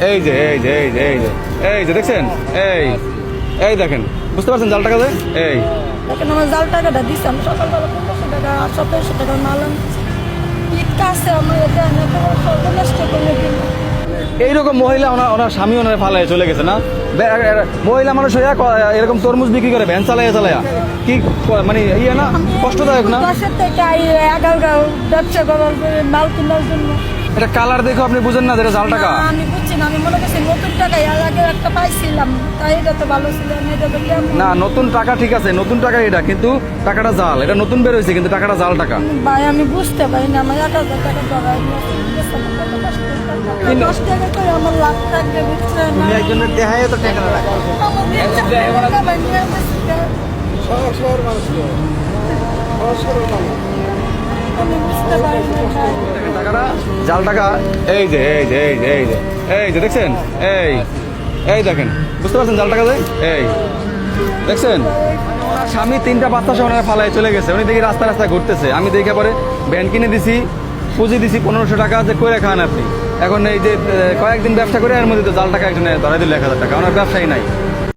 এই যে দেখছেন, এই দেখেন, বুঝতে পারছেন জাল টাকা? এই দেখেন আমার জাল টাকাটা দিচ্ছি, আমি সকালবেলা 1500 টাকা 1700 টাকার মাল আনছি। ঈদ কাছে আমার এটা সর্বনষ্ট করে দিল। এইরকম মহিলা ওনার স্বামী ওনার ফালায় চলে গেছে না? মহিলা মানুষ হইয়া এরকম তরমুজ বিক্রি করে ভ্যান চালাইয়া কি মানে ইয়ে না, কষ্টদায়ক না? 10 থেকে 11 ব্যবসা করার মাল কেনার জন্য। এটা কালার দেখো আপনি বুঝেন না যেটা জাল টাকা? না, আমি বুঝছি না, আমি মনে করছি নতুন টাকা এর আগে একটা পাইছিলাম, তাই এটা তো ভালো ছিল না, এটা তো কেমন। না, নতুন টাকা ঠিক আছে, নতুন টাকা এটা, কিন্তু টাকাটা জাল। এটা নতুন বের হয়েছে কিন্তু টাকাটা জাল টাকা। ভাই আমি বুঝতে পারি না, আমার 1000 টাকা জড়াই কিন্তু 10 টাকা করে আমার লাখ টাকা দিচ্ছে না। তুমি একজনের দেহায় তো টাকা রাখো। আমার দিচ্ছে টাকা ভাই নিয়ে আসছে। শহর মানুষ তো। শহর মানুষ। আমি বুঝতে পারি না ভাই। দেখেন টাকাটা জাল টাকা। এই যে দেখছেন, এই দেখেন, বুঝতে পারছেন জাল টাকা? এই দেখছেন, ওনার স্বামী 3টা বাচ্চা সহ ওনার ফালায় চলে গেছে। উনি দেখি রাস্তায় ঘুরতেছে, আমি দেখে পরে ভ্যান কিনে দিছি, পুঁজি দিছি 1500 টাকা, যে কইরা খান আপনি। এখন এই যে কয়েকদিন ব্যবসা করে এর মধ্যে তো জাল টাকা একজনে ধরাই দিল 1000 টাকা। ওনার ব্যবসায়ী নাই।